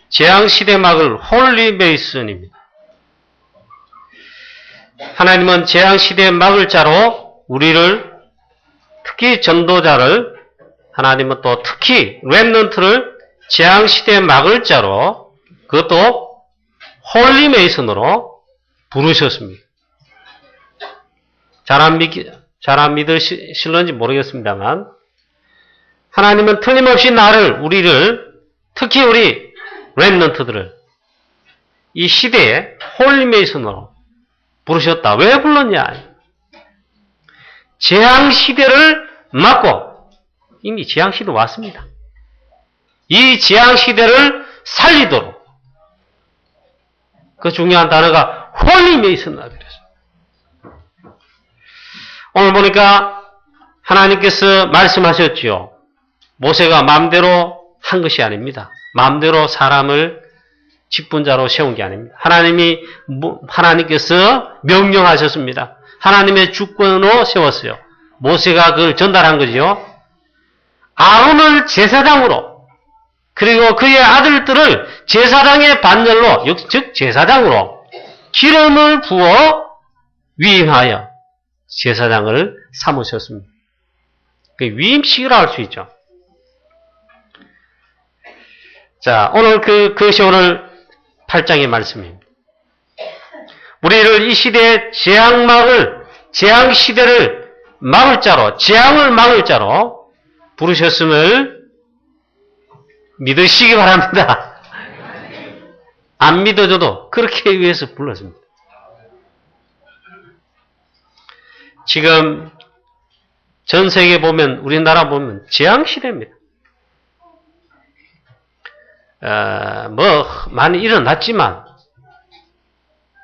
재앙시대 막을 홀리 메이슨입니다. 하나님은 재앙시대의 막을 자로 우리를, 특히 전도자를, 하나님은 또 특히 렘넌트를 재앙시대의 막을 자로, 그것도 홀리 메이슨으로 부르셨습니다. 잘 안 믿으실런지 모르겠습니다만, 하나님은 틀림없이 우리를, 특히 우리 렘넌트들을 이 시대에 홀리 메이슨으로 부르셨다. 왜 불렀냐? 재앙시대를 막고, 이미 재앙시대 왔습니다. 이 재앙시대를 살리도록, 그 중요한 단어가 홀리 메이슨이라 그랬어요. 오늘 보니까 하나님께서 말씀하셨지요. 모세가 마음대로 한 것이 아닙니다. 마음대로 사람을 직분자로 세운 게 아닙니다. 하나님께서 명령하셨습니다. 하나님의 주권으로 세웠어요. 모세가 그걸 전달한 거죠. 아론을 제사장으로, 그리고 그의 아들들을 제사장의 반열로, 즉 제사장으로 기름을 부어 위임하여 제사장을 삼으셨습니다. 그 위임식이라 할 수 있죠. 자, 오늘 그것이 오늘 8장의 말씀입니다. 우리를 이 시대의 재앙시대를 막을 자로, 재앙을 막을 자로 부르셨음을 믿으시기 바랍니다. 안 믿어줘도 그렇게 위해서 불렀습니다. 지금 전 세계 보면, 우리나라 보면 재앙시대입니다. 많이 일어났지만,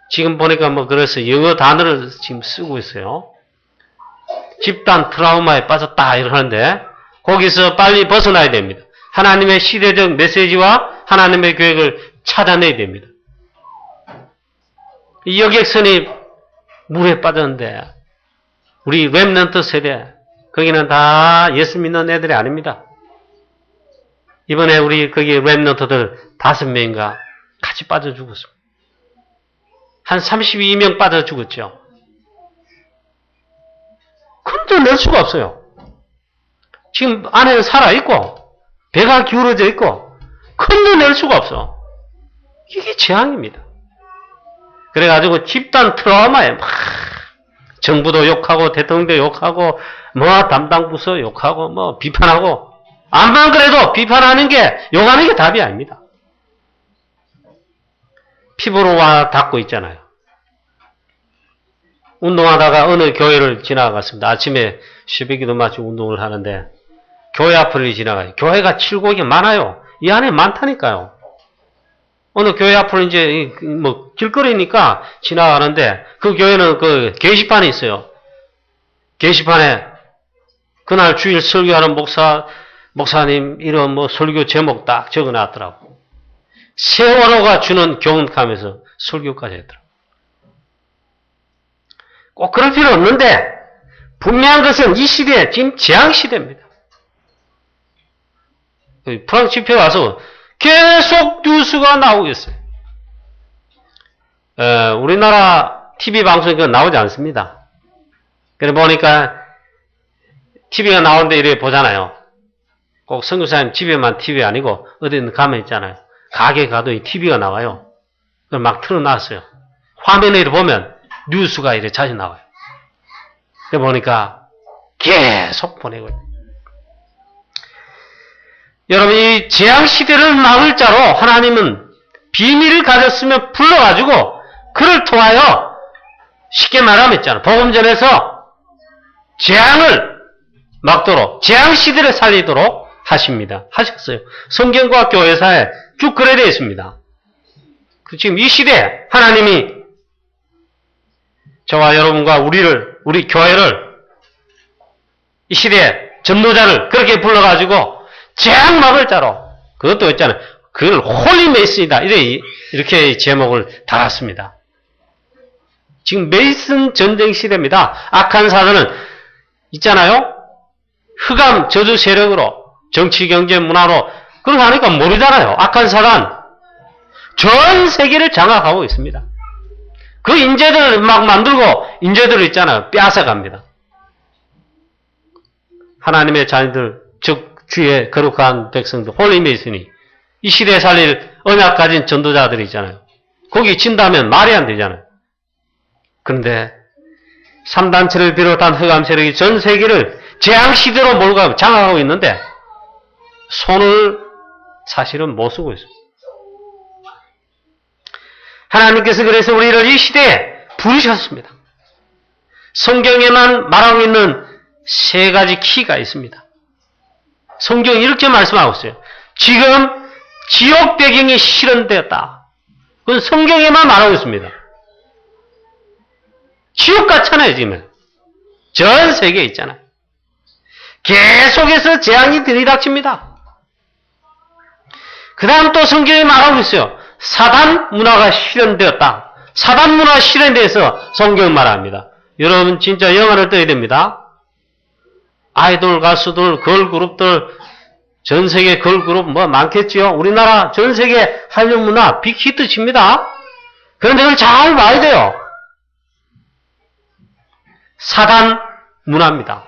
지금 보니까 그래서 영어 단어를 지금 쓰고 있어요. 집단 트라우마에 빠졌다 이러는데, 거기서 빨리 벗어나야 됩니다. 하나님의 시대적 메시지와 하나님의 계획을 찾아내야 됩니다. 이 여객선이 물에 빠졌는데, 우리 렘넌트 세대, 거기는 다 예수 믿는 애들이 아닙니다. 이번에 우리 거기 렘넌트들 5명인가 같이 빠져 죽었습니다. 한 32명 빠져 죽었죠. 건져낼 수가 없어요. 지금 안에는 살아있고, 배가 기울어져 있고, 건져낼 수가 없어. 이게 재앙입니다. 그래가지고 집단 트라우마에 막, 정부도 욕하고, 대통령도 욕하고, 담당 부서 욕하고, 비판하고, 암만 그래도 비판하는 게, 욕하는 게 답이 아닙니다. 피부로 와 닿고 있잖아요. 운동하다가 어느 교회를 지나갔습니다. 아침에 새벽기도 마치고 운동을 하는데, 교회 앞을 지나가요. 교회가 칠곡이 많아요. 이 안에 많다니까요. 어느 교회 앞으로 이제 길거리니까 지나가는데, 그 교회는 그 게시판이 있어요. 게시판에 그날 주일 설교하는 목사님 이런 설교 제목 딱 적어놨더라고. 세월호가 주는 교훈감에서 설교까지 했더라고. 꼭 그럴 필요 없는데, 분명한 것은 이 시대, 지금 재앙시대입니다. 프랑스 집회 와서 계속 뉴스가 나오고 있어요. 우리나라 TV 방송이 나오지 않습니다. 그래 보니까 TV가 나오는데 이렇게 보잖아요. 꼭 선교사님 집에만 TV 아니고 어디든 가면 있잖아요. 가게 가도 이 TV가 나와요. 그걸 막 틀어놨어요. 화면에 보면 뉴스가 이렇게 자주 나와요. 그래 보니까 계속 보내고 있어요. 여러분, 이 재앙시대를 막을 자로 하나님은 비밀을 가졌으면 불러가지고 그를 통하여 쉽게 말하면 있잖아요. 복음전에서 재앙을 막도록, 재앙시대를 살리도록 하셨어요. 성경과 교회사에 쭉 그래 되어 있습니다. 지금 이 시대에 하나님이 저와 여러분과 우리 교회를, 이 시대에 전도자를 그렇게 불러가지고 재앙 막을 자로, 그것도 있잖아요. 그걸 홀리 메이슨이다. 이렇게 제목을 달았습니다. 지금 메이슨 전쟁 시대입니다. 악한 사단은 있잖아요. 흑암 저주 세력으로, 정치, 경제, 문화로, 그런 거 하니까 모르잖아요. 악한 사단, 전 세계를 장악하고 있습니다. 그 인재들을 막 만들고 인재들 있잖아요. 빼앗아갑니다. 하나님의 자녀들, 즉 주의 거룩한 백성들, 홀리메이슨이 이 시대에 살릴 언약 가진 전도자들이 있잖아요. 거기 친다면 말이 안 되잖아요. 그런데 3단체를 비롯한 흑암 세력이 전 세계를 재앙시대로 몰고 가고 장악하고 있는데 손을 사실은 못 쓰고 있습니다. 하나님께서 그래서 우리를 이 시대에 부르셨습니다. 성경에만 말하고 있는 세 가지 키가 있습니다. 성경이 이렇게 말씀하고 있어요. 지금 지옥 배경이 실현되었다. 그건 성경에만 말하고 있습니다. 지옥 같잖아요, 지금. 전 세계에 있잖아요. 계속해서 재앙이 들이닥칩니다. 그 다음 또 성경이 말하고 있어요. 사단 문화가 실현되었다. 사단 문화가 실현돼서 성경 말합니다. 여러분 진짜 영화를 떠야 됩니다. 아이돌 가수들, 걸그룹들, 전 세계 걸그룹 뭐 많겠지요. 우리나라 전 세계 한류 문화 빅히트 칩니다. 그런데 그걸 잘 봐야 돼요. 사단 문화입니다.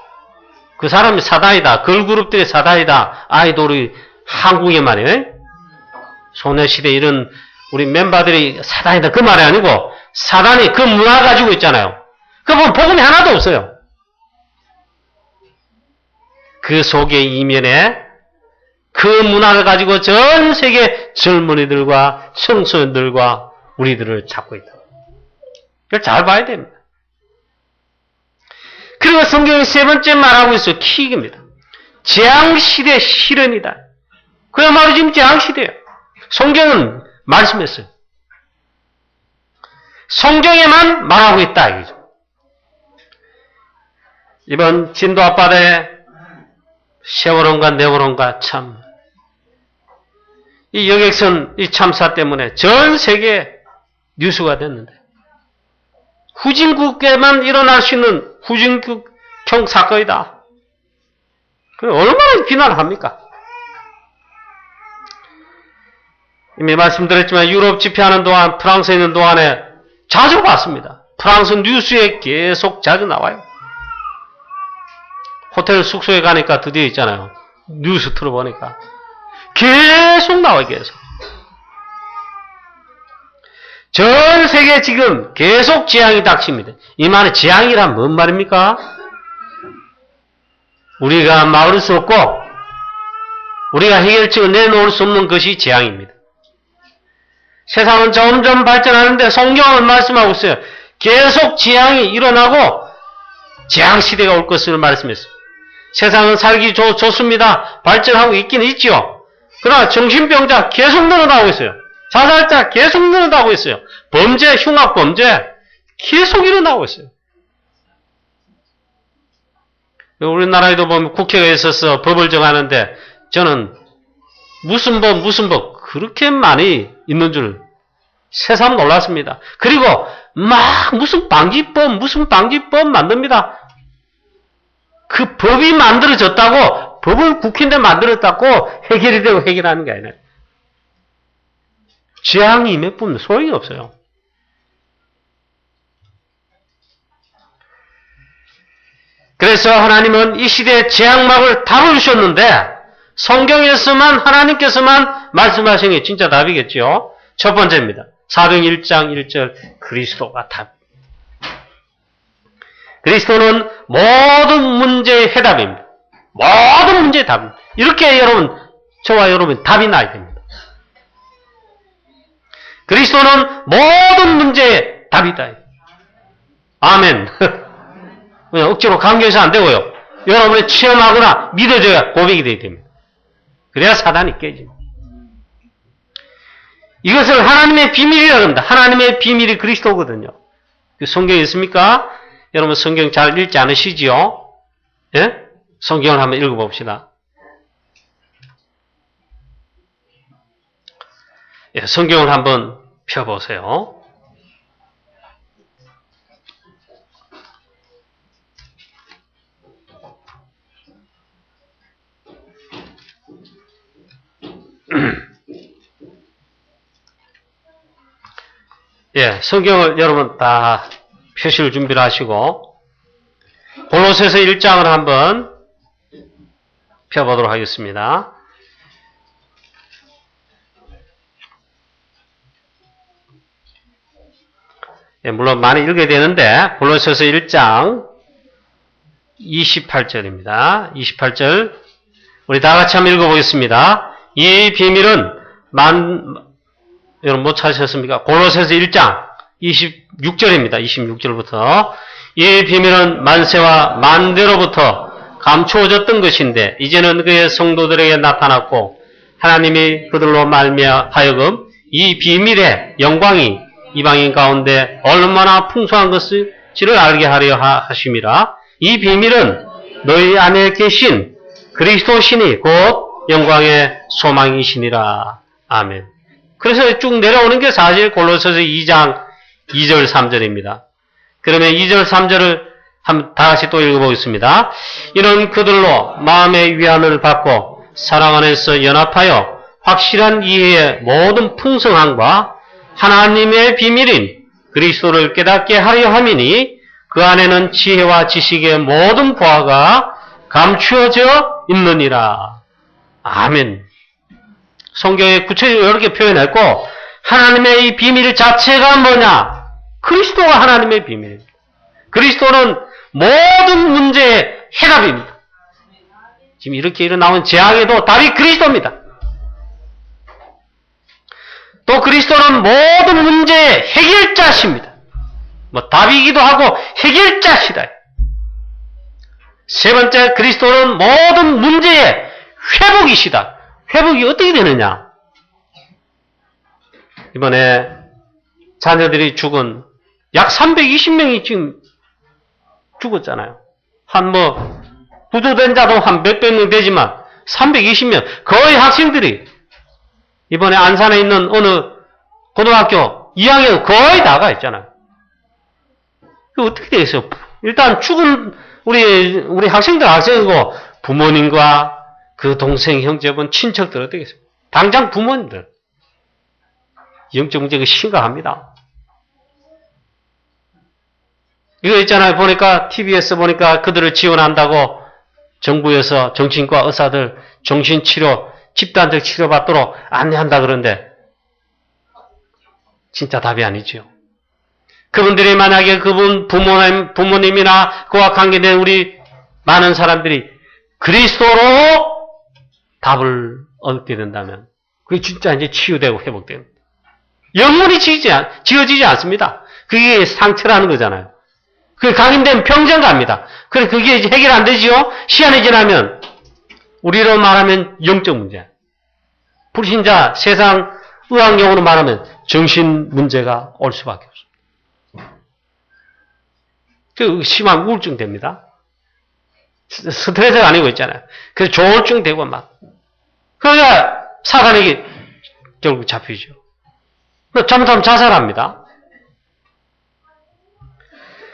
그 사람이 사단이다. 걸그룹들이 사단이다. 아이돌이 한국의 말이에요. 소녀시대 이런 우리 멤버들이 사단이다. 그 말이 아니고 사단이 그 문화 가지고 있잖아요. 그 보면 복음이 하나도 없어요. 그 속의 이면에 그 문화를 가지고 전 세계 젊은이들과 청소년들과 우리들을 잡고 있다. 이걸 잘 봐야 됩니다. 그리고 성경이 세 번째 말하고 있어요. 킥입니다. 재앙시대 실현이다. 그야말로 지금 재앙시대예요. 성경은 말씀했어요. 성경에만 말하고 있다. 이거죠. 이번 진도 앞바다에 세월호인가 네월호인가 참 이 여객선 이 참사 때문에 전 세계 뉴스가 됐는데 후진국에만 일어날 수 있는 후진국형 사건이다. 그럼 얼마나 비난을 합니까? 이미 말씀드렸지만 유럽 집회하는 동안 프랑스에 있는 동안에 자주 봤습니다. 프랑스 뉴스에 계속 자주 나와요. 호텔 숙소에 가니까 드디어 있잖아요. 뉴스 틀어보니까 계속 나와요. 계속. 전 세계 지금 계속 재앙이 닥칩니다. 이 말은 재앙이란 뭔 말입니까? 우리가 막을 수 없고 우리가 해결책을 내놓을 수 없는 것이 재앙입니다. 세상은 점점 발전하는데 성경은 말씀하고 있어요. 계속 재앙이 일어나고 재앙시대가 올 것을 말씀했어요. 세상은 살기 좋습니다. 발전하고 있긴 있죠. 그러나 정신병자 계속 늘어나고 있어요. 자살자 계속 늘어나고 있어요. 범죄, 흉악범죄 계속 일어나고 있어요. 우리나라에도 보면 국회가 있어서 법을 정하는데 저는 무슨 법 그렇게 많이 있는 줄 새삼 놀랐습니다. 그리고 막 무슨 방지법 만듭니다. 그 법이 만들어졌다고 법을 국회인데 만들었다고 해결이 되고 해결하는 게 아니라 재앙이 몇 분 소용이 없어요. 그래서 하나님은 이 시대의 재앙막을 다루셨는데 성경에서만 하나님께서만 말씀하신 게 진짜 답이겠죠. 첫 번째입니다. 사도행 1장 1절 그리스도가 답. 그리스도는 모든 문제의 해답입니다. 모든 문제의 답입니다. 이렇게 여러분, 저와 여러분 답이 나야 됩니다. 그리스도는 모든 문제의 답이다. 아멘. 그냥 억지로 강조해서 안 되고요. 여러분이 체험하거나 믿어줘야 고백이 되어야 됩니다. 그래야 사단이 깨집니다. 이것을 하나님의 비밀이라고 합니다. 하나님의 비밀이 그리스도거든요. 성경에 있습니까? 여러분 성경 잘 읽지 않으시지요? 예? 성경을 한번 읽어봅시다. 예, 성경을 한번 펴보세요. 예, 성경을 여러분 다 표시를 준비를 하시고 골로새서 1장을 한번 펴보도록 하겠습니다. 예, 물론 많이 읽어야 되는데 골로새서 1장 28절입니다. 28절 우리 다 같이 한번 읽어보겠습니다. 이 비밀은 여러분 못 찾으셨습니까? 골로새서 1장 26절입니다. 26절부터 이 비밀은 만세와 만대로부터 감추어졌던 것인데 이제는 그의 성도들에게 나타났고 하나님이 그들로 말미하여금 이 비밀의 영광이 이방인 가운데 얼마나 풍성한 것을지를 알게 하려 하심이라. 이 비밀은 너희 안에 계신 그리스도 신이 곧 영광의 소망이시니라. 아멘. 그래서 쭉 내려오는 게 사실 골로새서 2장 2절 3절입니다. 그러면 2절 3절을 한번 다 같이 또 읽어보겠습니다. 이는 그들로 마음의 위안을 받고 사랑 안에서 연합하여 확실한 이해의 모든 풍성함과 하나님의 비밀인 그리스도를 깨닫게 하려 함이니 그 안에는 지혜와 지식의 모든 보화가 감추어져 있느니라. 아멘. 성경에 구체적으로 이렇게 표현했고 하나님의 이 비밀 자체가 뭐냐? 그리스도가 하나님의 비밀입니다. 그리스도는 모든 문제의 해답입니다. 지금 이렇게 일어나온 재앙에도 답이 그리스도입니다. 또 그리스도는 모든 문제의 해결자십니다. 답이기도 하고 해결자시다. 세 번째, 그리스도는 모든 문제의 회복이시다. 회복이 어떻게 되느냐? 이번에 자녀들이 죽은 약 320명이 지금 죽었잖아요. 부도된 자도 한 몇백 명 되지만 320명, 거의 학생들이 이번에 안산에 있는 어느 고등학교 2학년 거의 다가 있잖아요. 그 어떻게 되겠어요? 일단 죽은 우리 학생이고 부모님과 그 동생, 형제분, 친척들 어떻게 되겠어요? 당장 부모님들. 영적 문제가 심각합니다. 이거 있잖아요. 보니까 TV에서 보니까 그들을 지원한다고 정부에서 정신과 의사들 정신치료 집단적 치료받도록 안내한다 그러는데 진짜 답이 아니죠. 그분들이 만약에 그분 부모님이나 그와 관계된 우리 많은 사람들이 그리스도로 답을 얻게 된다면 그게 진짜 이제 치유되고 회복됩니다. 영문이 지어지지 않습니다. 그게 상처라는 거잖아요. 그게 각인되면 평생 갑니다. 그래 그게 이제 해결 안 되지요. 시간이 지나면 우리로 말하면 영적 문제. 불신자 세상 의학용어로 말하면 정신 문제가 올 수밖에 없습니다. 그 심한 우울증 됩니다. 스트레스가 아니고 있잖아요. 그래서 조울증 되고 막. 그러니까 사단에게 결국 잡히죠. 잘못하면 자살합니다.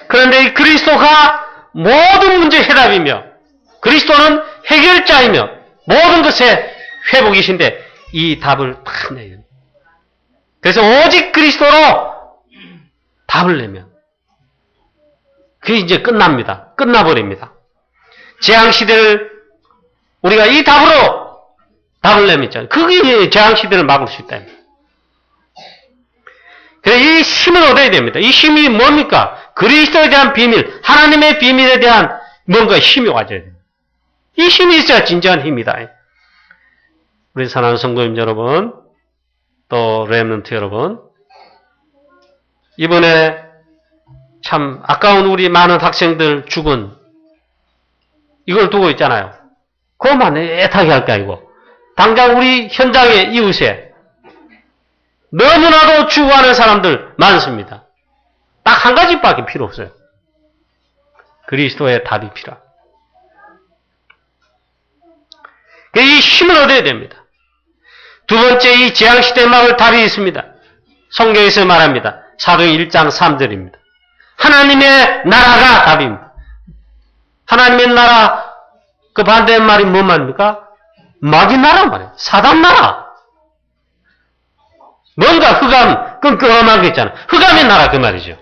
그런데 이 그리스도가 모든 문제의 해답이며 그리스도는 해결자이며 모든 것의 회복이신데 이 답을 다 내요. 그래서 오직 그리스도로 답을 내면 그게 이제 끝납니다. 끝나버립니다. 재앙시대를 우리가 이 답으로 답을 내면 있잖아요. 그게 재앙시대를 막을 수 있다. 그래서 이 힘을 얻어야 됩니다. 이 힘이 뭡니까? 그리스도에 대한 비밀, 하나님의 비밀에 대한 뭔가 힘이 와줘야 됩니다. 이 힘이 있어야 진정한 힘이다. 우리 사랑하는 성도님 여러분, 또 렘넌트 여러분, 이번에 참 아까운 우리 많은 학생들 죽은 이걸 두고 있잖아요. 그것만 애타게 할 게 아니고 당장 우리 현장의 이웃에 너무나도 죽어가는 사람들 많습니다. 딱 한 가지밖에 필요 없어요. 그리스도의 답이 필요합니다. 이 힘을 얻어야 됩니다. 두 번째, 이 재앙시대 막을 답이 있습니다. 성경에서 말합니다. 사도행 1장 3절입니다. 하나님의 나라가 답입니다. 하나님의 나라, 그 반대의 말이 뭔 말입니까? 마귀 나라 말이에요. 사단 나라. 뭔가 흑암, 끔끔한 거 있잖아. 흑암의 나라 그 말이죠.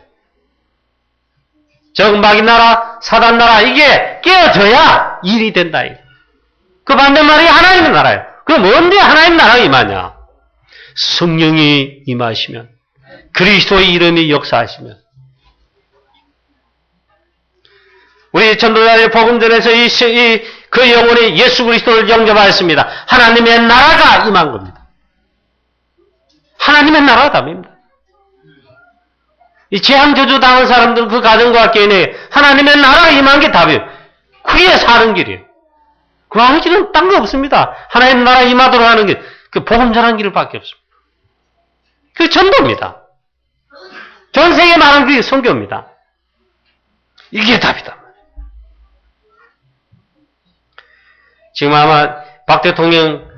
적막이 나라, 사단 나라 이게 깨어져야 일이 된다. 그 반대말이 하나님의 나라예요. 그럼 언제 하나님 나라가 임하냐? 성령이 임하시면, 그리스도의 이름이 역사하시면. 우리 전도자의 복음전에서 그 영혼이 예수 그리스도를 영접하였습니다. 하나님의 나라가 임한 겁니다. 하나님의 나라가 답입니다. 이 재앙 저주 당한 사람들 그 가정과 개인에 하나님의 나라가 임한 게 답이에요. 그게 사는 길이에요. 그 하는 길은 딴 거 없습니다. 하나님의 나라가 임하도록 하는 길, 그 복음 전하는 길밖에 없습니다. 그 전도입니다. 전 세계에 말하는 그게 선교입니다. 이게 답이다. 지금 아마 박 대통령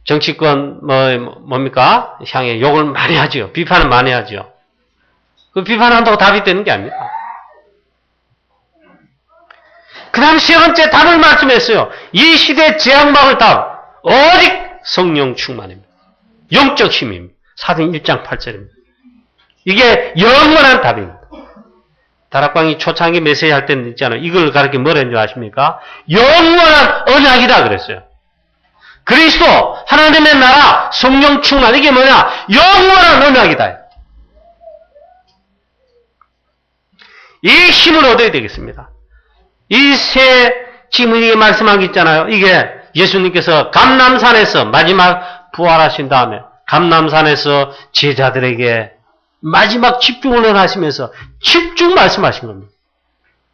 정치권 뭡니까? 향해 욕을 많이 하죠. 비판을 많이 하죠. 그 비판한다고 답이 되는 게 아닙니다. 그 다음 세 번째 답을 말씀했어요. 이 시대 재앙막을 답. 오직 성령 충만입니다. 영적 힘입니다. 사도행 1장 8절입니다. 이게 영원한 답입니다. 다락방이 초창기 메시지 할 때는 있잖아요. 이걸 가르쳐 뭐라는 줄 아십니까? 영원한 언약이다 그랬어요. 그리스도, 하나님의 나라, 성령 충만, 이게 뭐냐? 영원한 언약이다. 이 힘을 얻어야 되겠습니다. 이 지금 이게 말씀한 게 있잖아요. 이게 예수님께서 감람산에서 마지막 부활하신 다음에 감람산에서 제자들에게 마지막 집중을 하시면서 집중 말씀하신 겁니다.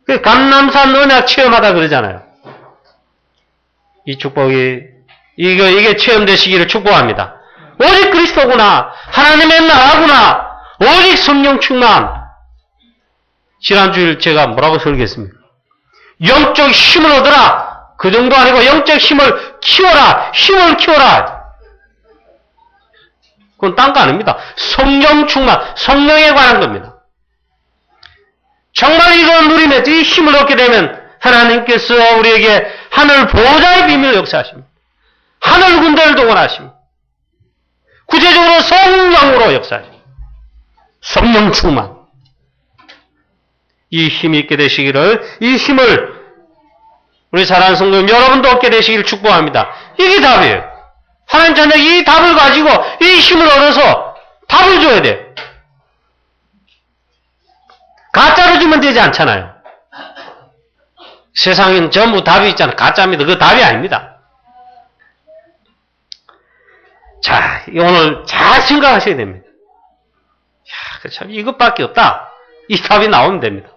그 감람산 언약 체험하다 그러잖아요. 이 축복이 이게 체험되시기를 축복합니다. 오직 그리스도구나. 하나님의 나라구나. 오직 성령 충만. 지난주일 제가 뭐라고 설교했습니까? 영적 힘을 얻어라. 그 정도 아니고 영적 힘을 키워라. 힘을 키워라. 그건 딴 거 아닙니다. 성령 충만, 성령에 관한 겁니다. 정말 이걸 누리면 이 힘을 얻게 되면 하나님께서 우리에게 하늘 보호자의 비밀을 역사하십니다. 하늘 군대를 동원하십니다. 구체적으로 성령으로 역사하십니다. 성령 충만. 이 힘이 있게 되시기를, 이 힘을 우리 사랑하는 성도님 여러분도 얻게 되시기를 축복합니다. 이게 답이에요. 하나님 자녀 이 답을 가지고 이 힘을 얻어서 답을 줘야 돼요. 가짜로 주면 되지 않잖아요. 세상엔 전부 답이 있잖아요. 가짜입니다. 그거 답이 아닙니다. 자, 오늘 잘 생각하셔야 됩니다. 참 이것밖에 없다. 이 답이 나오면 됩니다.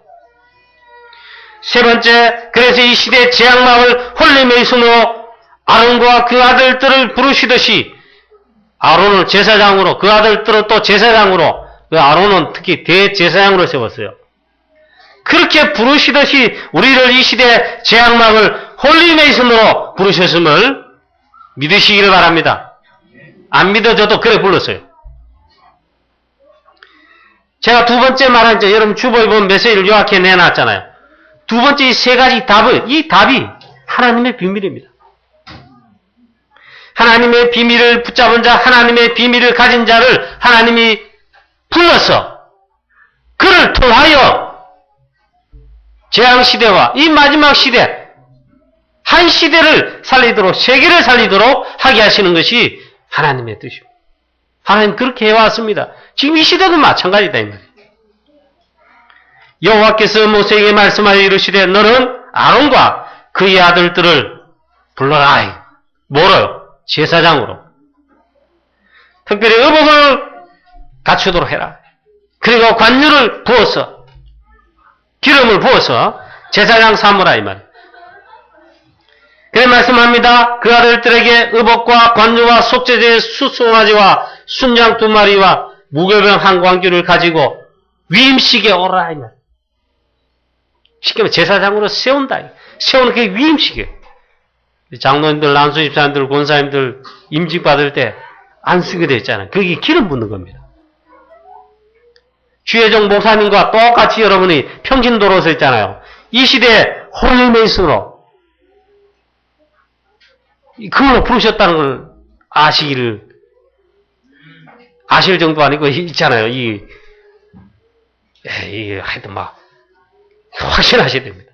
세 번째, 그래서 이 시대의 재앙막을 홀림의 손으로 아론과 그 아들들을 부르시듯이 아론을 제사장으로 그 아들들을 또 제사장으로 그 아론은 특히 대제사장으로 세웠어요. 그렇게 부르시듯이 우리를 이 시대 재앙막을 홀림의 손으로 부르셨음을 믿으시기를 바랍니다. 안 믿어져도 그래 불렀어요. 제가 두 번째 말한 여러분 주보에 보면 메시지를 요약해 내놨잖아요. 두 번째 이 세 가지 답을, 이 답이 하나님의 비밀입니다. 하나님의 비밀을 붙잡은 자, 하나님의 비밀을 가진 자를 하나님이 불러서 그를 통하여 재앙시대와 이 마지막 시대, 한 시대를 살리도록, 세계를 살리도록 하게 하시는 것이 하나님의 뜻입니다. 하나님 그렇게 해왔습니다. 지금 이 시대도 마찬가지다 이 말이에요. 여호와께서 모세에게 말씀하여 이르시되 너는 아론과 그의 아들들을 불러라. 뭐로요? 제사장으로. 특별히 의복을 갖추도록 해라. 그리고 관유를 부어서 기름을 부어서 제사장 삼으라 이 말이에요. 그래 말씀합니다. 그 아들들에게 의복과 관유와 속죄제의 수송아지와 순양 2마리와 무교병 한 광주를 가지고 위임식에 오라 이 말이에요. 쉽게 말하면 제사장으로 세운다. 세우는 게 위임식이에요. 장로님들, 난수집사님들, 권사님들 임직받을 때 안 쓰게 되어 있잖아요. 거기 기름 붓는 겁니다. 주혜정 목사님과 똑같이 여러분이 평진도로 서 있잖아요. 이 시대에 홀리메이스로 그걸로 부르셨다는 걸 아시기를 아실 정도 아니고 있잖아요. 하여튼 막 확신하셔야 됩니다.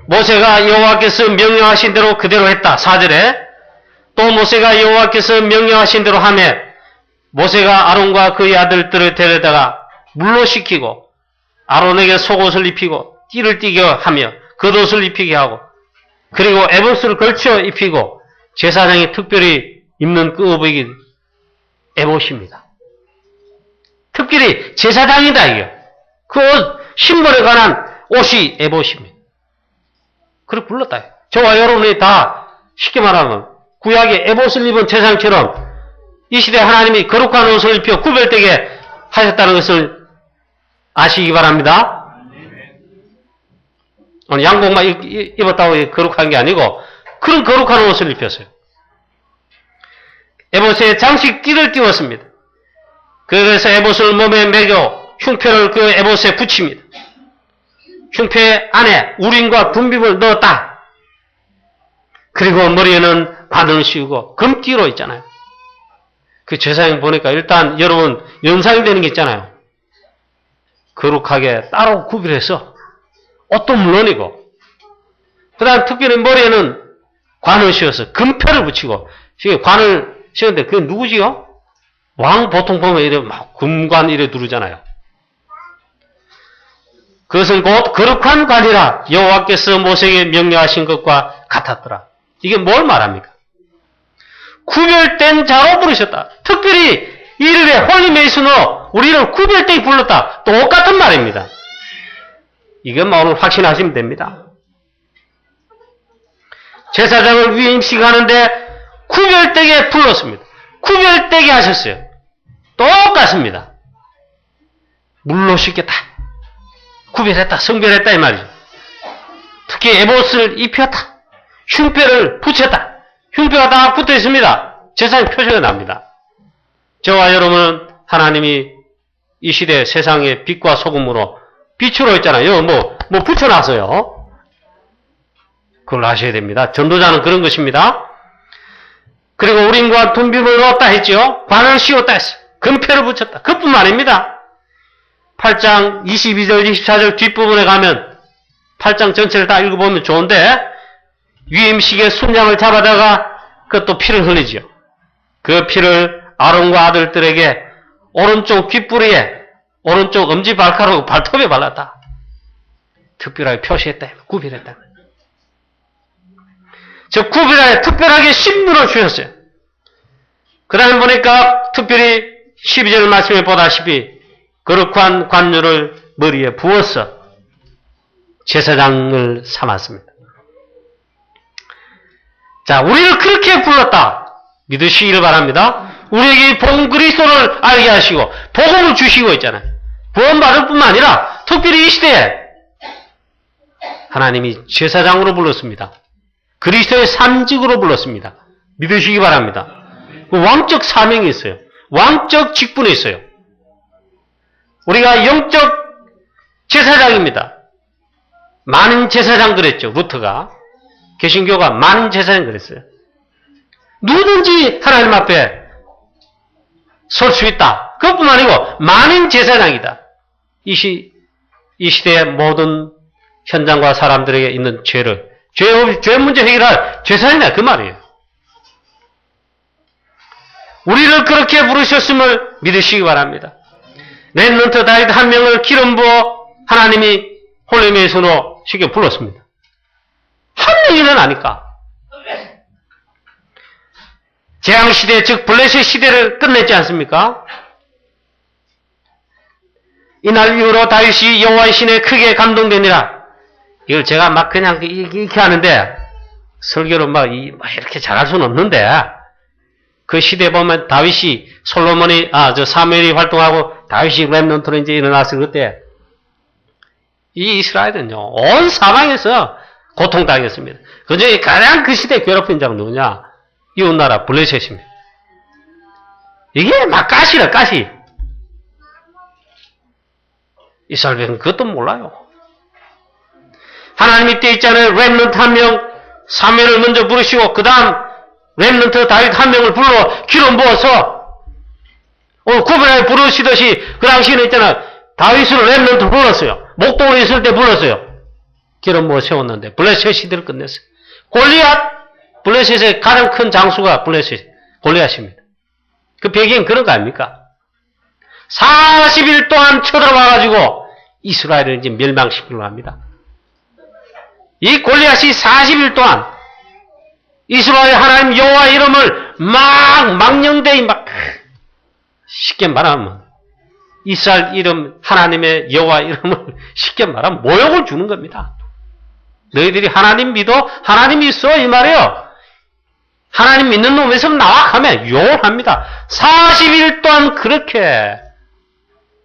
모세가 여호와께서 명령하신 대로 그대로 했다. 4절에 또 모세가 여호와께서 명령하신 대로 하매 모세가 아론과 그의 아들들을 데려다가 물로 씻기고 아론에게 속옷을 입히고 띠를 띠게 하며 겉옷을 입히게 하고 그리고 에봇을 걸쳐 입히고 제사장이 특별히 입는 그 의복이 에봇입니다. 특별히 제사장이다 이게. 그 옷, 신분에 관한 옷이 에봇입니다. 그렇게 불렀다. 저와 여러분이 다 쉽게 말하면 구약의 에봇을 입은 제사장처럼 이 시대에 하나님이 거룩한 옷을 입혀 구별되게 하셨다는 것을 아시기 바랍니다. 오늘 양복만 입었다고 거룩한 게 아니고 그런 거룩한 옷을 입혔어요. 에봇에 장식 띠를 띄웠습니다. 그래서 에봇을 몸에 매겨 흉표를 그 에봇에 붙입니다. 흉표 안에 우림과 둔빔을 넣었다. 그리고 머리에는 바늘을 씌우고 금띠로 있잖아요. 그 제사장 보니까 일단 여러분 연상이 되는 게 있잖아요. 거룩하게 따로 구별해서 옷도 물론이고 그 다음 특별히 머리에는 관을 씌워서 금표를 붙이고 관을 씌웠는데 그게 누구지요? 왕 보통 보면 이래 막 금관 이래 두르잖아요. 그것은 곧 거룩한 관이라 여호와께서 모세에게 명령하신 것과 같았더라. 이게 뭘 말합니까? 구별된 자로 부르셨다. 특별히 이름에 홀리메이슨으로 우리를 구별되게 불렀다. 똑같은 말입니다. 이건 오늘 확신하시면 됩니다. 제사장을 위임식 하는데 구별되게 불렀습니다. 구별되게 하셨어요. 똑같습니다. 물로 씻겠다. 구별했다. 성별했다 이 말이죠. 특히 에봇을 입혔다. 흉표를 붙였다. 흉표가 다 붙어 있습니다. 제사장 표시가 납니다. 저와 여러분은 하나님이 이 시대 세상의 빛과 소금으로 빛으로 있잖아요. 뭐 붙여놨어요. 그걸 아셔야 됩니다. 전도자는 그런 것입니다. 그리고 우림과 둔빔을 넣었다 했죠. 관을 씌웠다 했어요. 금표를 붙였다. 그뿐만 아닙니다. 8장 22절 24절 뒷부분에 가면 8장 전체를 다 읽어보면 좋은데 위임식에 순양을 잡아다가 그것도 피를 흘리죠. 그 피를 아론과 아들들에게 오른쪽 귓부리에 오른쪽 엄지발가락 발톱에 발랐다. 특별하게 표시했다. 구별했다. 저 구별하게 특별하게 신분을 주셨어요. 그 다음에 보니까 특별히 12절 말씀에 보다시피 거룩한 관유를 머리에 부어서 제사장을 삼았습니다. 자, 우리를 그렇게 불렀다. 믿으시기를 바랍니다. 우리에게 본 그리스도를 알게 하시고 복음을 주시고 있잖아요. 구원받을 뿐만 아니라 특별히 이 시대에 하나님이 제사장으로 불렀습니다. 그리스도의 삼직으로 불렀습니다. 믿으시기 바랍니다. 왕적 사명이 있어요. 왕적 직분이 있어요. 우리가 영적 제사장입니다. 많은 제사장 그랬죠. 루터가. 개신교가 많은 제사장 그랬어요. 누구든지 하나님 앞에 설 수 있다. 그것뿐만 아니고 많은 제사장이다. 이 시대의 모든 현장과 사람들에게 있는 죄 문제 해결할 제사장이다. 그 말이에요. 우리를 그렇게 부르셨음을 믿으시기 바랍니다. 렘넌트 다윗 한 명을 기름 부어 하나님이 홀리메이슨으로 쉽게 불렀습니다. 한 명이는 아니까. 재앙시대 즉 블레셋 시대를 끝냈지 않습니까? 이날 이후로 다윗이 여호와의 신에 크게 감동되니라. 이걸 제가 막 그냥 이렇게 하는데 설교를 막 이렇게 잘할 수는 없는데 그 시대에 보면 다윗이 솔로몬이 사무엘이 활동하고 다윗이 렘넌트로 이제 일어났을 그때 이 이스라엘은요 온 사방에서 고통당했습니다. 그중에 가장 그 시대에 괴롭힌 자가 누구냐? 이웃나라 블레셋입니다. 이게 막 가시라 가시. 이스라엘 백성은 그것도 몰라요. 하나님이 때 있잖아요. 렘넌트 한 명 사무엘을 먼저 부르시고 그 다음 렘넌트 다윗 한 명을 불러 기름 부어서 구별하여 부르시듯이 그 당시에는 있잖아. 다윗을 렘넌트 불렀어요. 목동에 있을 때 불렀어요. 기름 부어 세웠는데 블레셋 시대를 끝냈어요. 골리앗, 블레셋의 가장 큰 장수가 골리앗입니다. 그 배경은 그런 거 아닙니까? 40일 동안 쳐들어와가지고 이스라엘을 이제 멸망시키려고 합니다. 이 골리앗이 40일 동안 이스라엘 하나님 여호와 이름을 막 망령되이 막 쉽게 말하면 이스라엘 이름 하나님의 여호와 이름을 쉽게 말하면 모욕을 주는 겁니다. 너희들이 하나님 믿어? 하나님 있어? 이 말이에요. 하나님 믿는 놈에서 나와 하면 욕을 합니다. 40일 동안 그렇게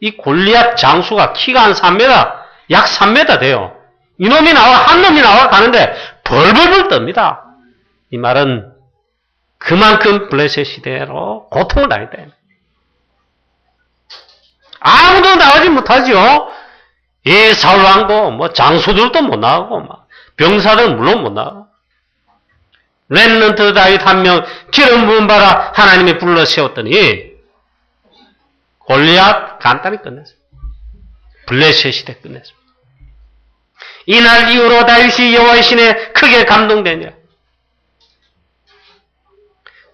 이 골리앗 장수가 키가 한 3m, 약 3m 돼요. 이놈이 나와, 한 놈이 나와 가는데 벌벌벌 떱니다. 이 말은 그만큼 블레셋 시대로 고통을 당했다. 아무도 나오지 못하죠. 이 사울왕도 뭐 장수들도 못 나가고 막 병사들은 물론 못 나가고 렘넌트 다윗 한 명 기름 부은 바라 하나님이 불러 세웠더니 골리앗 간단히 끝냈어요. 블레셋 시대 끝냈습니다. 이날 이후로 다윗이 여호와의 신에 크게 감동되니라.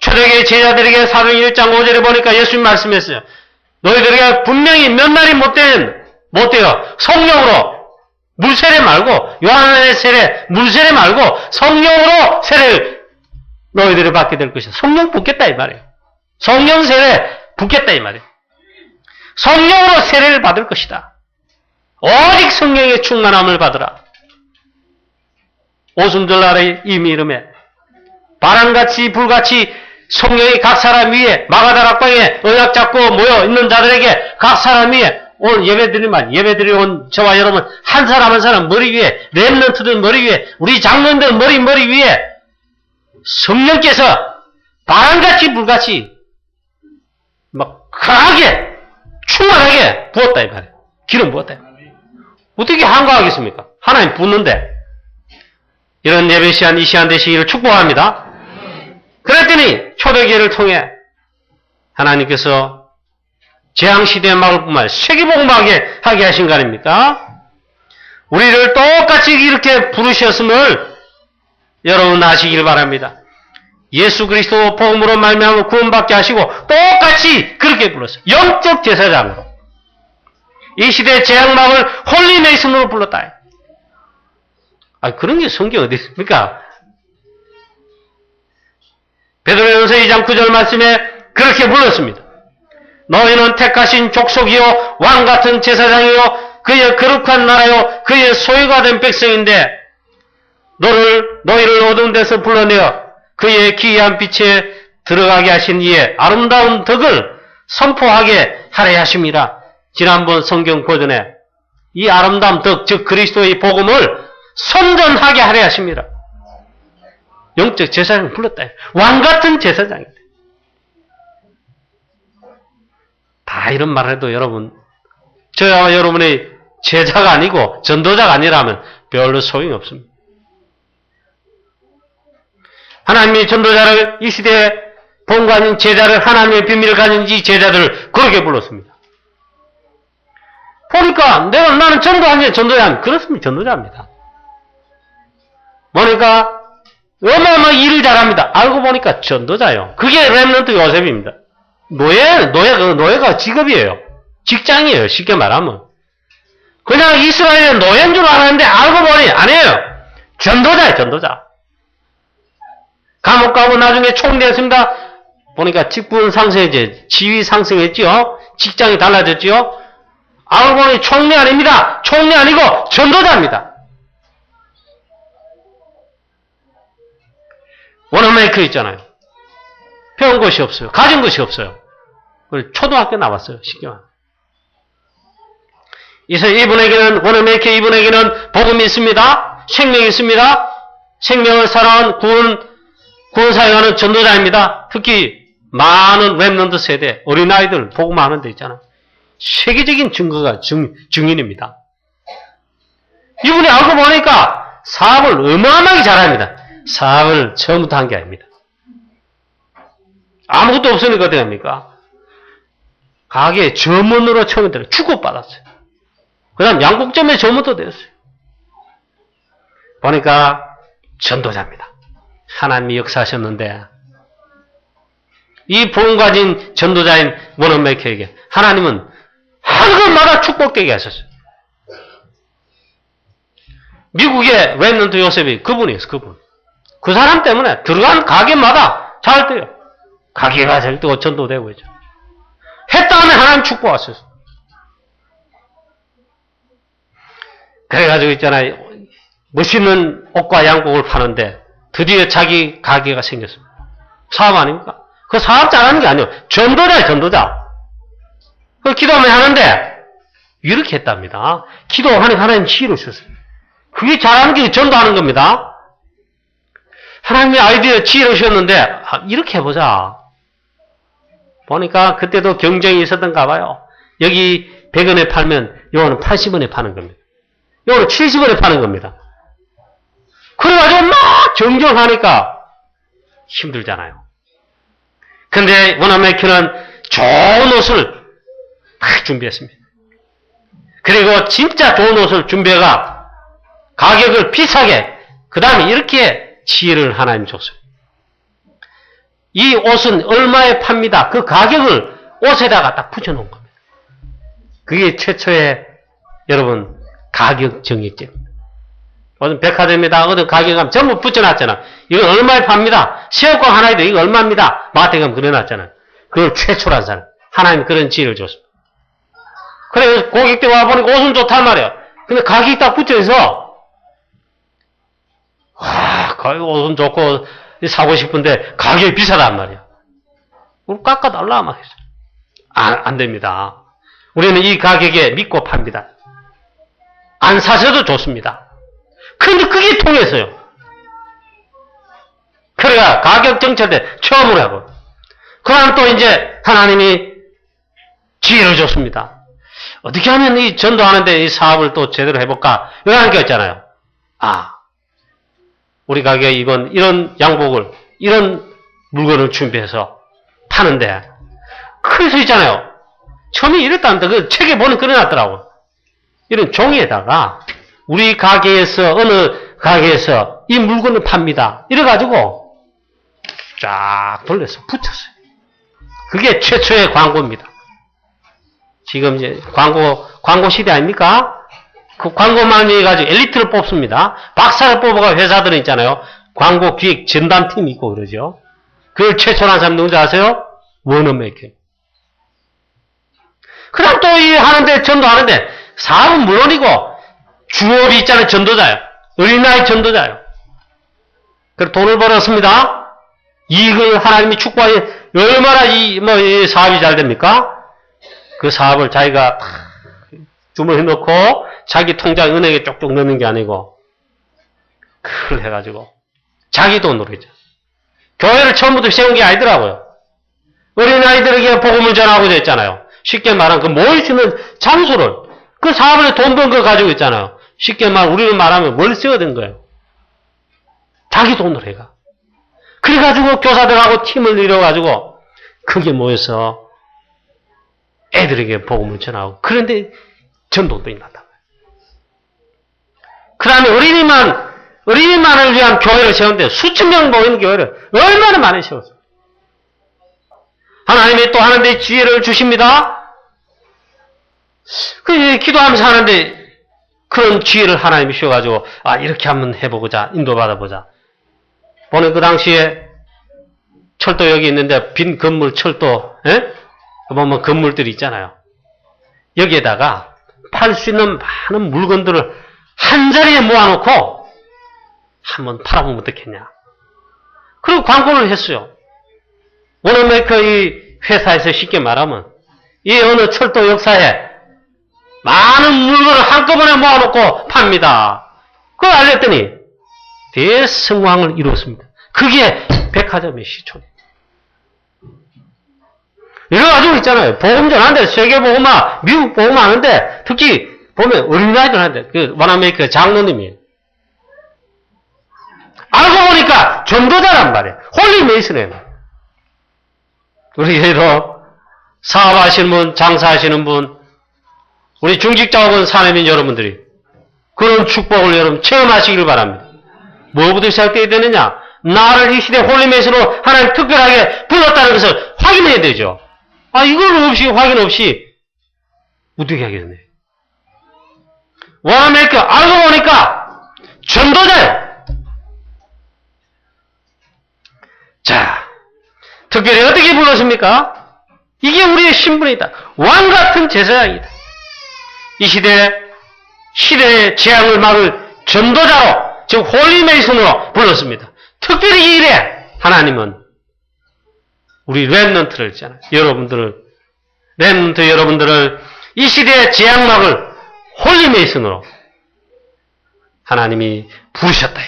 초대교회 제자들에게 사도행 1장 5절에 보니까 예수님 말씀했어요. 너희들에게 분명히 몇 날이 못 돼요. 성령으로 물세례 말고 요한의 세례 물세례 말고 성령으로 세례를 너희들이 받게 될 것이다. 성령 붓겠다 이 말이에요. 성령 세례 붓겠다 이 말이에요. 성령으로 세례를 받을 것이다. 오직 성령의 충만함을 받으라. 오순절 날의 이 이름에 바람같이 불같이 성령이 각 사람 위에 마가다락방에 언약 잡고 모여 있는 자들에게 각 사람 위에 오늘 예배드리 온 저와 여러분 한 사람 한 사람 머리 위에 렘넌트들 머리 위에 우리 장로님들 머리 위에 성령께서 바람같이 불같이 막 강하게 충만하게 부었다 이 말이에요. 기름 부었다. 어떻게 한가하겠습니까? 하나님 붓는데. 이런 예배 시간 이 시간 되시기를 축복합니다. 그랬더니 초대교회를 통해 하나님께서 재앙시대의 막을 뿐만 아니라 세계복음하게 하게 하신 거 아닙니까? 우리를 똑같이 이렇게 부르셨음을 여러분 아시길 바랍니다. 예수 그리스도 복음으로 말미암아 구원받게 하시고 똑같이 그렇게 불렀어요. 영적 제사장으로. 이 시대의 재앙막을 홀리메이슨으로 불렀다. 그런 게 성경 어디 있습니까? 베드로전서 2장 9절 말씀에 그렇게 불렀습니다. 너희는 택하신 족속이요 왕같은 제사장이요 그의 거룩한 나라요 그의 소유가 된 백성인데 너희를 어두운 데서 불러내어 그의 기이한 빛에 들어가게 하신 이의 아름다운 덕을 선포하게 하려 하십니다. 지난번 성경 버전에 이 아름다운 덕, 즉 그리스도의 복음을 선전하게 하려 하십니다. 영적 제사장을 불렀다. 왕같은 제사장입니다. 다 이런 말을 해도 여러분, 저와 여러분의 제자가 아니고 전도자가 아니라면 별로 소용이 없습니다. 하나님이 전도자를 이 시대에 본과 아닌 제자를 하나님의 비밀을 가진 이 제자들을 그렇게 불렀습니다. 보니까 나는 전도하는 전도자 그렇습니다. 전도자입니다. 보니까 어마어마하게 일을 잘합니다. 알고 보니까 전도자요. 그게 렘넌트 요셉입니다. 노예가 직업이에요. 직장이에요. 쉽게 말하면. 그냥 이스라엘의 노예인 줄 알았는데 알고 보니 아니에요. 전도자예요. 전도자. 감옥 가고 나중에 총리했습니다. 보니까 직분 상승했지. 지위 상승했지요. 직장이 달라졌지요. 알고 보니 총리 아닙니다. 총리 아니고 전도자입니다. 워너메이커 있잖아요. 배운 것이 없어요. 가진 것이 없어요. 초등학교 나왔어요. 쉽게 말하면. 이분에게는 워너메이커 이분에게는 복음이 있습니다. 생명이 있습니다. 생명을 사랑한 구원 사용하는 전도자입니다. 특히 많은 렘넌트 세대 어린아이들 복음하는 데 있잖아요. 세계적인 증거가 증인입니다. 이분이 알고 보니까 사업을 어마어마하게 잘합니다. 사업을 처음부터 한 게 아닙니다. 아무것도 없으니까 어떻게 합니까? 가게 점원으로 처음에 들어 주고받았어요. 그 다음 양국점에 점원도 되었어요. 보니까 전도자입니다. 하나님이 역사하셨는데 이 복음 가진 전도자인 워넌메이커에게 하나님은 한 것마다 축복되게 하셨어요. 미국의 랩런트 요셉이 그분이었어요. 그분. 그 사람 때문에 들어간 가게마다 잘 돼요. 가게가 잘 되고 전도되고 있죠. 했다면 하나님 축복하셨어요. 그래가지고 있잖아요. 멋있는 옷과 양복을 파는데 드디어 자기 가게가 생겼습니다. 사업 아닙니까? 그 사업 잘하는 게 아니에요. 전도자예요, 전도자. 그 기도하면 하는데 이렇게 했답니다. 기도하니까 하나님 지혜를 주셨어요. 그게 잘하는 게 전도하는 겁니다. 하나님의 아이디어 지혜를 주셨는데 이렇게 해보자. 보니까 그때도 경쟁이 있었던가 봐요. 여기 100원에 팔면 요거는 80원에 파는 겁니다. 요거는 70원에 파는 겁니다. 그래가지고 막 경쟁하니까 힘들잖아요. 근데 워넌메이커는 좋은 옷을 막 준비했습니다. 그리고 진짜 좋은 옷을 준비해가 가격을 비싸게 그 다음에 이렇게 지혜를 하나님 줬어요. 이 옷은 얼마에 팝니다. 그 가격을 옷에다가 딱 붙여놓은 겁니다. 그게 최초의 여러분 가격 정액제입니다. 어떤 백화점에다 어떤 가격 가면 전부 붙여놨잖아. 이건 얼마에 팝니다. 새우깡 하나에도 이거 얼마입니다. 마트에 가면 그려놨잖아요. 그걸 최초란 사람. 하나님 그런 지혜를 줬습니다. 그래 고객들 와보니까 옷은 좋단 말이에요. 근데 가격이 딱 붙여있어. 와, 옷은 좋고 사고 싶은데 가격이 비싸단 말이야. 그럼 깎아달라 막 했어요. 안 됩니다. 우리는 이 가격에 믿고 팝니다. 안 사셔도 좋습니다. 근데 그게 통했어요. 그래가 가격 정찰대 처음으로 하고. 그럼 또 이제 하나님이 지혜를 줬습니다. 어떻게 하면 이 전도하는데 이 사업을 또 제대로 해볼까? 이런 게 있잖아요. 우리 가게에 이런 양복을, 이런 물건을 준비해서 파는데, 그래서 있잖아요. 처음에 이랬다는데, 그 책에 보면 그려놨더라고. 이런 종이에다가, 우리 가게에서, 어느 가게에서 이 물건을 팝니다. 이래가지고, 쫙 돌려서 붙였어요. 그게 최초의 광고입니다. 지금 이제 광고 시대 아닙니까? 그 광고만 해가지고 엘리트를 뽑습니다. 박사를 뽑아가 회사들은 있잖아요. 광고 기획 전담팀이 있고 그러죠. 그걸 최초로 한 사람 누군지 아세요? 워넌메이커. 그 다음 또 이 하는데, 전도하는데, 사업은 물론이고, 주업이 있잖아요. 전도자예요. 어린아이 전도자예요. 그래서 돈을 벌었습니다. 이익을 하나님이 축복하니, 얼마나 이 사업이 잘 됩니까? 그 사업을 자기가 주문해 놓고, 자기 통장 은행에 쪽쪽 넣는 게 아니고, 그걸 해가지고, 자기 돈으로 했죠. 교회를 처음부터 세운 게 아니더라고요. 어린아이들에게 복음을 전하고자 했잖아요. 쉽게 말하면 그 모이시는 장소를, 그 사업을 돈 번 거 가지고 있잖아요. 쉽게 우리는 말하면 뭘 세워야 된 거예요? 자기 돈으로 해가. 그래가지고 교사들하고 팀을 이뤄가지고, 크게 모여서 애들에게 복음을 전하고, 그런데 전도도 있는다. 그 다음에 어린이만을 위한 교회를 세웠는데 수천 명 모이는 교회를 얼마나 많이 세웠어요. 하나님이 또 하는데 지혜를 주십니다. 그 기도하면서 하는데 그런 지혜를 하나님이 주셔가지고 이렇게 한번 해보고자 인도받아보자. 보는 그 당시에 철도 여기 있는데 빈 건물 철도 보면 건물들이 있잖아요. 여기에다가 팔 수 있는 많은 물건들을 한 자리에 모아놓고 한번 팔아보면 어떻겠냐. 그리고 광고를 했어요. 워넌메이커 이 회사에서 쉽게 말하면 이 어느 철도 역사에 많은 물건을 한꺼번에 모아놓고 팝니다. 그걸 알렸더니 대성황을 이루었습니다. 그게 백화점의 시초입니다. 이래가지고 있잖아요. 복음 전하는데 세계 복음화, 미국 복음화 하는데 특히 보면 어린아이들 하는데 그 워넌메이커 장로님이 알고 보니까 전도자란 말이에요. 홀리 메이슨이에요. 우리 교회도 사업하시는 분, 장사하시는 분, 우리 중직자분 사내민 여러분들이 그런 축복을 여러분 체험하시길 바랍니다. 뭐부터 시작되어야 되느냐? 나를 이 시대 홀리메이스로 하나님 특별하게 불렀다는 것을 확인해야 되죠. 이걸 없이, 확인 없이 어떻게 하겠네. 원어메이커 알고 보니까 전도자요. 자, 특별히 어떻게 불렀습니까? 이게 우리의 신분이다. 왕 같은 제사장이다. 이 시대의 재앙을 막을 전도자로, 즉 홀리메이슨으로 불렀습니다. 특별히 이 일에 하나님은 우리 렘넌트를 있잖아요. 렘넌트 여러분들을 이 시대의 재앙 막을 홀리메이슨으로 하나님이 부르셨다.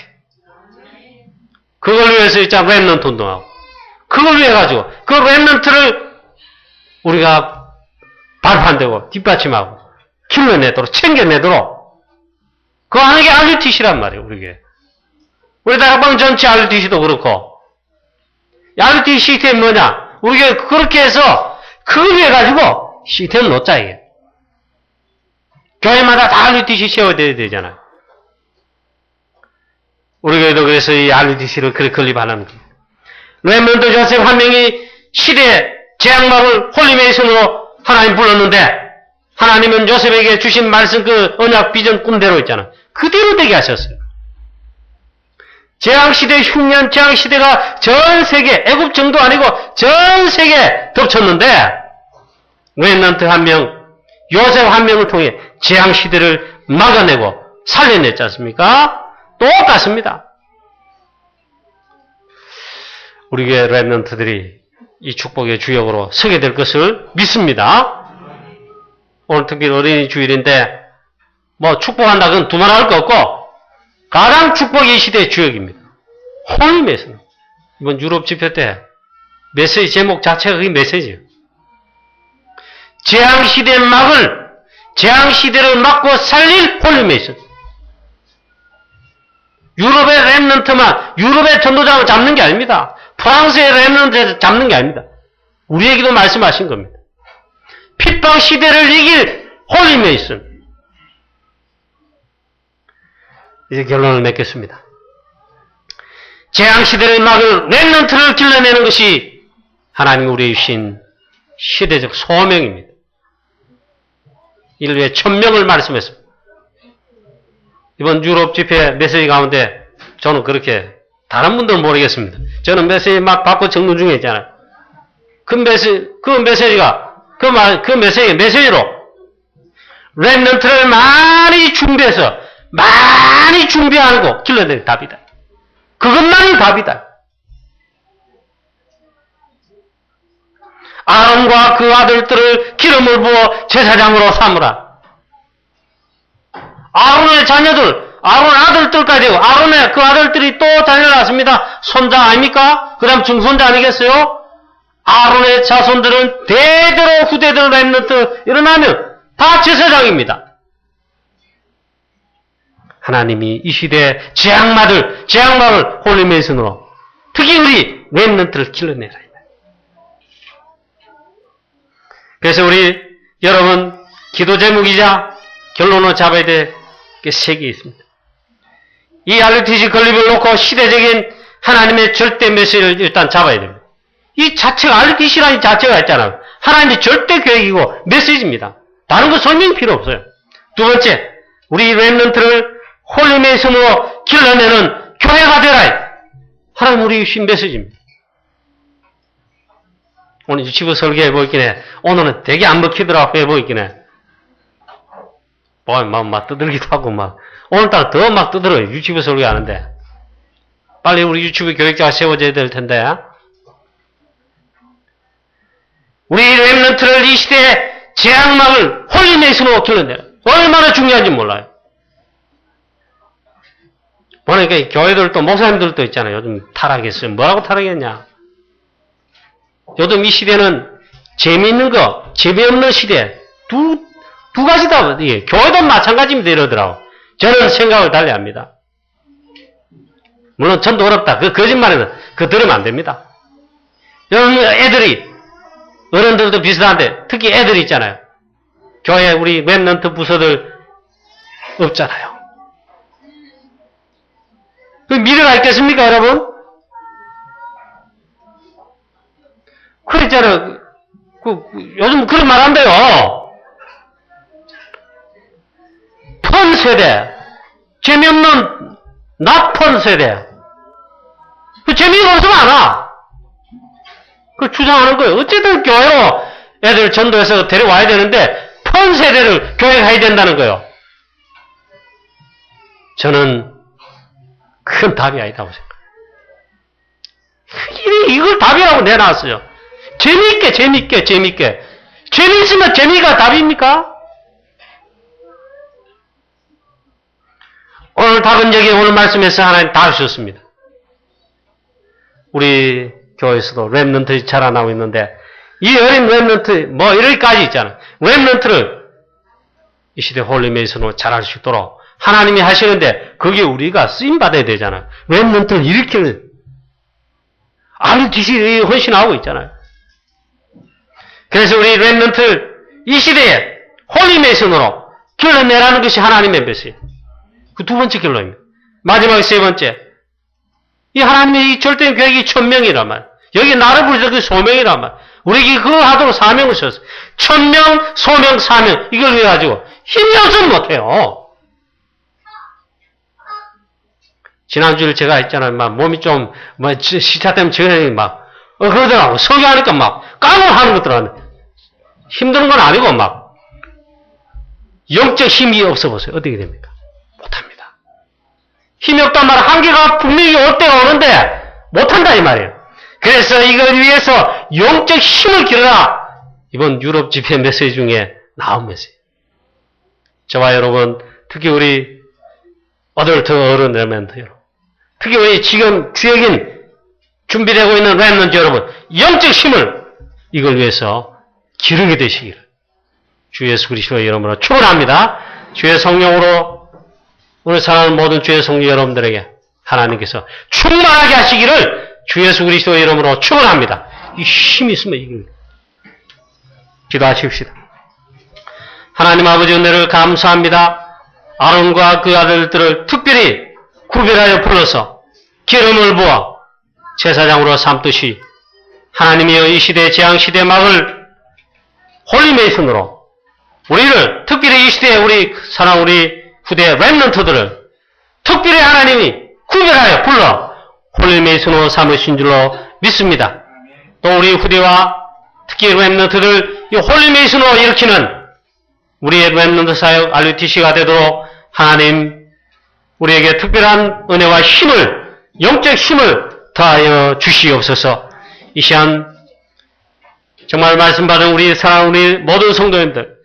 그걸 위해서 있잖아, 렘넌트 운동하고. 그걸 위해 가지고 그 렘넌트를 우리가 발판되고 뒷받침하고 길러내도록 챙겨내도록 그 하는 게 RUTC란 말이에요. 우리 다락방 전체 RUTC도 그렇고 RUTC 시스템이 뭐냐? 우리가 그렇게 해서 그걸 위해 가지고 시스템을 놓자 이게. 교회마다 다 RUTC 세워야 되잖아요. 우리 교회도 그래서 이 RUTC를 그렇게 건립하는 거예요. 렘넌트 조셉 한 명이 시대 재앙막을 홀리메이슨으로 하나님 불렀는데 하나님은 요셉에게 주신 말씀 그 언약 비전 꿈대로 있잖아. 그대로 되게 하셨어요. 재앙시대 흉년 재앙시대가 전 세계 애굽 정도 아니고 전 세계에 덮쳤는데 렘넌트 한 명, 요셉 한 명을 통해 재앙시대를 막아내고 살려냈지 않습니까? 똑같습니다. 우리 교회 렘넌트들이 이 축복의 주역으로 서게 될 것을 믿습니다. 오늘 특히 어린이 주일인데 축복한다 그건 두말할 거 없고 가장 축복이 이 시대의 주역입니다. 홀리메이슨. 이번 유럽 집회 때 메시지 제목 자체가 그게 메시지예요. 재앙시대를 막고 살릴 홀리메이슨. 유럽의 렘넌트만, 유럽의 전도자만 잡는 게 아닙니다. 프랑스의 렘넌트를 잡는 게 아닙니다. 우리에게도 말씀하신 겁니다. 핍박 시대를 이길 홀리메이슨. 이제 결론을 맺겠습니다. 재앙시대를 막을 렘넌트를 길러내는 것이 하나님이 우리에게 주신 시대적 소명입니다. 인류의 1000명을 말씀했습니다. 이번 유럽 집회 메시지 가운데 저는 그렇게 다른 분들은 모르겠습니다. 저는 메시지 막 받고 적는 중에 있잖아요. 그 메시지가 그 메시지로 렘넌트를 많이 준비해서 많이 준비하고 길러낼 답이다. 그것만이 답이다. 아론과 그 아들들을 기름을 부어 제사장으로 삼으라. 아론의 자녀들, 아론 아들들까지, 아론의 그 아들들이 또 자녀를 낳습니다. 손자 아닙니까? 그 다음 중손자 아니겠어요? 아론의 자손들은 대대로 후대대로 렘넌트 일어나면 다 제사장입니다. 하나님이 이 시대에 재앙막을 홀리메이슨으로 특히 우리 렘넌트를 길러내라. 그래서 우리 여러분 기도 제목이자 결론을 잡아야 될 게 3개 있습니다. 이 RUTC 건립을 놓고 시대적인 하나님의 절대 메시지를 일단 잡아야 됩니다. 이 자체가 RUTC라는 자체가 있잖아요. 하나님의 절대 계획이고 메시지입니다. 다른 거 설명이 필요 없어요. 두 번째, 우리 렘넌트를 홀리메이슨으로 길러내는 교회가 되라. 하나님 우리 주신 메시지입니다. 오늘 유치부 설교해 보이긴 해. 오늘은 되게 안 먹히더라고 해 보이긴 해. 막 떠들기도 하고 오늘따라 더 막 떠들어요. 유치부 설교 하는데. 빨리 우리 유치부 교육자가 세워져야 될 텐데. 우리 렘넌트를 이 시대의 재앙막을 홀리메이슨으로 길러내라. 얼마나 중요한지 몰라요. 보니까 교회들도 목사님들도 있잖아요. 요즘 타락했어요. 뭐라고 타락했냐. 요즘 이 시대는 재미있는 거, 재미없는 시대. 두 가지다. 예, 교회도 마찬가지입니다. 이러더라고. 저는 생각을 달리 합니다. 물론 전도 어렵다. 그 거짓말에는 그거 들으면 안 됩니다. 여러분 애들이 어른들도 비슷한데 특히 애들 있잖아요. 교회 우리 랩런트 부서들 없잖아요. 그 미래가 있겠습니까, 여러분? 그랬잖아요. 요즘 그런 말 한대요. 펀 세대. 재미없는 나펀 세대. 그 재미가 없으면 안 와. 그 주장하는 거예요. 어쨌든 교회로 애들 전도해서 데려와야 되는데 펀 세대를 교회에 가야 된다는 거예요. 저는 큰 답이 아니다고 생각해요. 이걸 답이라고 내놨어요. 재미있게. 재미있으면 재미가 답입니까? 오늘 답은 여기 오늘 말씀에서 하나님 다 주셨습니다. 우리 교회에서도 랩런트들이 자라나고 있는데 이 어린 랩런트 뭐 이렇게까지 있잖아요. 랩런트를 이 시대 홀리메이슨으로 자랄 수 있도록 하나님이 하시는데 그게 우리가 쓰임받아야 되잖아요. 랩런트를 이렇게 RTC 헌신하고 있잖아요. 그래서 우리 랩런트를 이 시대에 홀리메이슨으로 길러내라는 것이 하나님의 뜻이에요. 그 두 번째 결론입니다. 마지막 세 번째. 이 하나님의 이 절대적 계획이 천명이란 말. 여기 나를 부르셔서 그 소명이란 말. 우리에게 그 하도록 사명을 주셨어요. 천명, 소명, 사명. 이걸 위해 가지고 힘이 없으면 못해요. 지난주에 제가 했잖아요. 막 몸이 좀, 시차 때문에 제가 그러더라고. 설교하니까 막 까먹하는 것 들어가네. 힘든 건 아니고 막 영적 힘이 없어 보세요. 어떻게 됩니까? 못합니다. 힘이 없단 말은 한계가 분명히 올 때가 오는데 못한다 이 말이에요. 그래서 이걸 위해서 영적 힘을 기르라. 이번 유럽 집회 메시지 중에 나온 메시지. 저와 여러분, 특히 우리 어덜트 어른 랩런트 여러분, 특히 우리 지금 주역인 준비되고 있는 랩런트 여러분, 영적 힘을 이걸 위해서 기르게 되시기를 주 예수 그리스도의 이름으로 축원합니다. 주의 성령으로 오늘 사랑하는 모든 주의 성령 여러분들에게 하나님께서 충만하게 하시기를 주 예수 그리스도의 이름으로 축원합니다. 이 힘이 있으면 이깁니다. 기도하십시다. 하나님 아버지 은혜를 감사합니다. 아론과 그 아들들을 특별히 구별하여 불러서 기름을 부어 제사장으로 삼듯이 하나님이여 이 시대 재앙시대 막을 홀리메이슨으로 우리를 특별히 이 시대에 우리 사랑 우리 후대 랩런트들을 특별히 하나님이 구별하여 불러 홀리메이슨으로 삼으신 줄로 믿습니다. 또 우리 후대와 특히 랩런트들 이 홀리메이슨으로 일으키는 우리의 랩런트 사역 RUTC가 되도록 하나님 우리에게 특별한 은혜와 힘을 영적 힘을 더하여 주시옵소서. 이 시간 정말 말씀 받은 우리 사랑 우리 모든 성도님들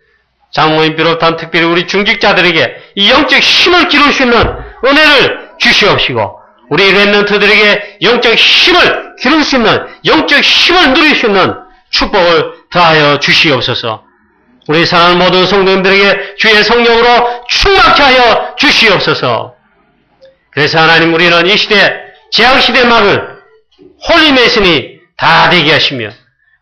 장로님 비롯한 특별히 우리 중직자들에게 이 영적 힘을 기를 수 있는 은혜를 주시옵시고 우리 랩런트들에게 영적 힘을 기를 수 있는 영적 힘을 누릴 수 있는 축복을 더하여 주시옵소서. 우리 사랑하는 모든 성도님들에게 주의 성령으로 충만케 하여 주시옵소서. 그래서 하나님 우리는 이 시대 재앙시대 막을 홀리메이슨이 다 되게 하시며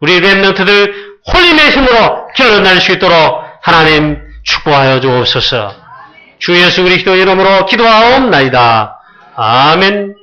우리 랩런트들 홀리메이슨으로 길러낼 수 있도록 하나님 축복하여 주옵소서. 주 예수 그리스도 이름으로 기도하옵나이다. 아멘.